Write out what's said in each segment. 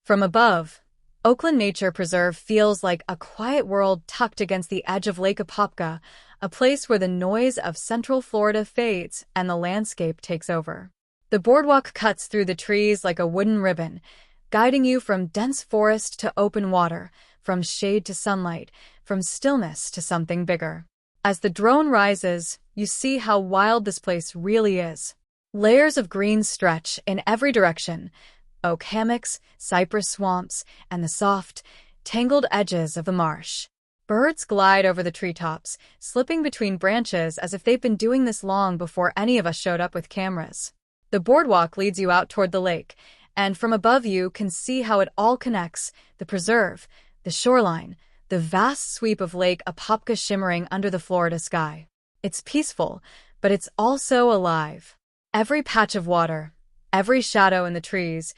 From above, Oakland Nature Preserve feels like a quiet world tucked against the edge of Lake Apopka, a place where the noise of Central Florida fades and the landscape takes over. The boardwalk cuts through the trees like a wooden ribbon, guiding you from dense forest to open water, from shade to sunlight, from stillness to something bigger. As the drone rises, you see how wild this place really is. Layers of green stretch in every direction: oak hammocks, cypress swamps, and the soft, tangled edges of the marsh. Birds glide over the treetops, slipping between branches as if they've been doing this long before any of us showed up with cameras. The boardwalk leads you out toward the lake, and from above you can see how it all connects: the preserve, the shoreline, the vast sweep of Lake Apopka shimmering under the Florida sky. It's peaceful, but it's also alive. Every patch of water, every shadow in the trees,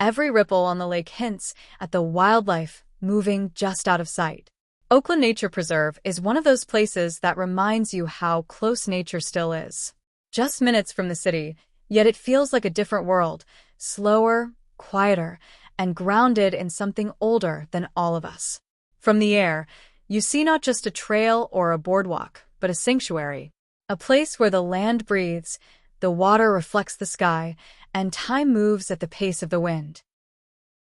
every ripple on the lake hints at the wildlife moving just out of sight. Oakland Nature Preserve is one of those places that reminds you how close nature still is. Just minutes from the city, yet it feels like a different world, slower, quieter, and grounded in something older than all of us. From the air, you see not just a trail or a boardwalk, but a sanctuary, a place where the land breathes, the water reflects the sky, and time moves at the pace of the wind.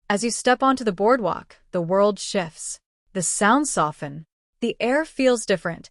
As you step onto the boardwalk, the world shifts. The sounds soften. The air feels different,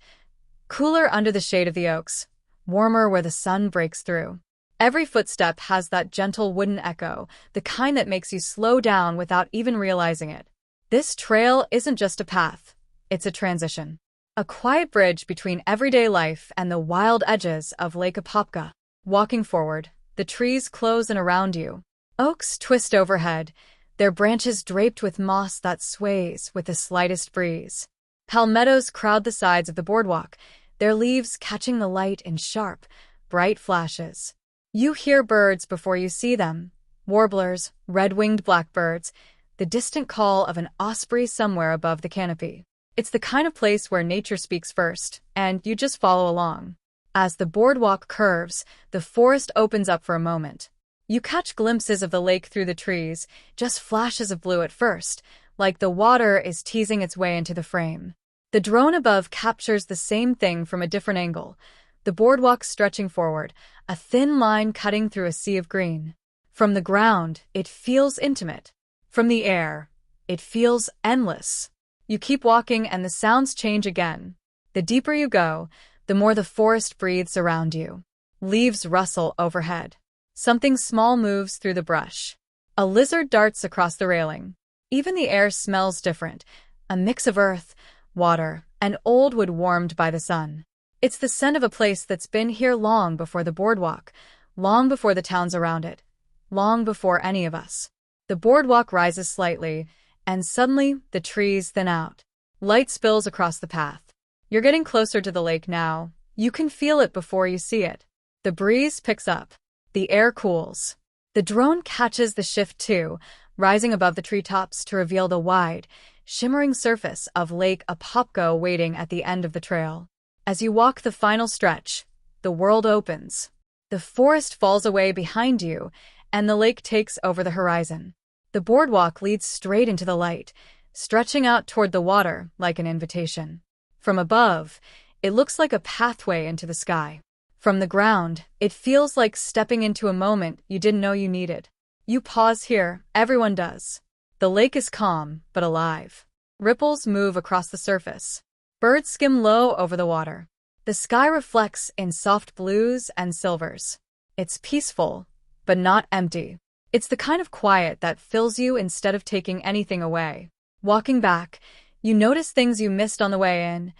cooler under the shade of the oaks, warmer where the sun breaks through. Every footstep has that gentle wooden echo, the kind that makes you slow down without even realizing it. This trail isn't just a path, it's a transition. A quiet bridge between everyday life and the wild edges of Lake Apopka. Walking forward, the trees close in around you. Oaks twist overhead, their branches draped with moss that sways with the slightest breeze. Palmettos crowd the sides of the boardwalk, their leaves catching the light in sharp, bright flashes. You hear birds before you see them: warblers, red-winged blackbirds, the distant call of an osprey somewhere above the canopy. It's the kind of place where nature speaks first, and you just follow along. As the boardwalk curves, the forest opens up for a moment. You catch glimpses of the lake through the trees, just flashes of blue at first, like the water is teasing its way into the frame. The drone above captures the same thing from a different angle, the boardwalk stretching forward, a thin line cutting through a sea of green. From the ground, it feels intimate. From the air, it feels endless. You keep walking and the sounds change again. The deeper you go, the more the forest breathes around you. Leaves rustle overhead. Something small moves through the brush. A lizard darts across the railing. Even the air smells different, a mix of earth, water, and old wood warmed by the sun. It's the scent of a place that's been here long before the boardwalk, long before the towns around it, long before any of us. The boardwalk rises slightly, and suddenly the trees thin out. Light spills across the path. You're getting closer to the lake now. You can feel it before you see it. The breeze picks up. The air cools. The drone catches the shift too, rising above the treetops to reveal the wide, shimmering surface of Lake Apopka waiting at the end of the trail. As you walk the final stretch, the world opens. The forest falls away behind you, and the lake takes over the horizon. The boardwalk leads straight into the light, stretching out toward the water like an invitation. From above, it looks like a pathway into the sky. From the ground, it feels like stepping into a moment you didn't know you needed. You pause here, everyone does. The lake is calm, but alive. Ripples move across the surface. Birds skim low over the water. The sky reflects in soft blues and silvers. It's peaceful, but not empty. It's the kind of quiet that fills you instead of taking anything away. Walking back, you notice things you missed on the way in: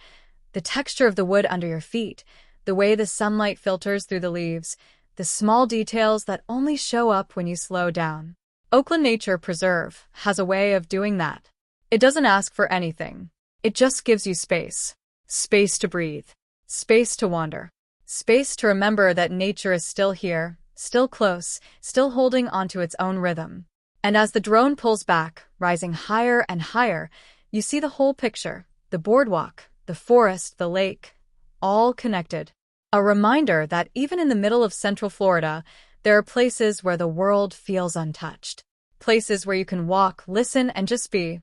the texture of the wood under your feet, the way the sunlight filters through the leaves, the small details that only show up when you slow down. Oakland Nature Preserve has a way of doing that. It doesn't ask for anything. It just gives you space. Space to breathe. Space to wander. Space to remember that nature is still here, still close, still holding onto its own rhythm. And as the drone pulls back, rising higher and higher, you see the whole picture: the boardwalk, the forest, the lake, all connected. A reminder that even in the middle of Central Florida, there are places where the world feels untouched. places where you can walk, listen, and just be.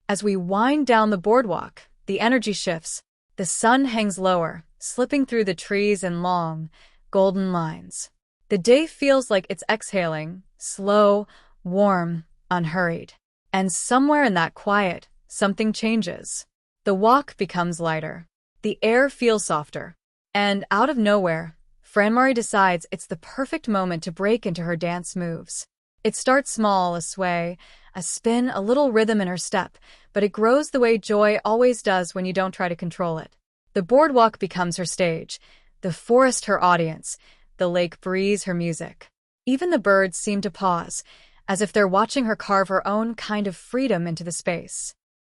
As we wind down the boardwalk, the energy shifts. The sun hangs lower, slipping through the trees in long, golden lines. The day feels like it's exhaling, slow, warm, unhurried. And somewhere in that quiet, something changes. The walk becomes lighter. The air feels softer. And out of nowhere, Franmari decides it's the perfect moment to break into her dance moves. It starts small, a sway, a spin, a little rhythm in her step, but it grows the way joy always does when you don't try to control it. The boardwalk becomes her stage, the forest her audience, the lake breeze her music. Even the birds seem to pause, as if they're watching her carve her own kind of freedom into the space.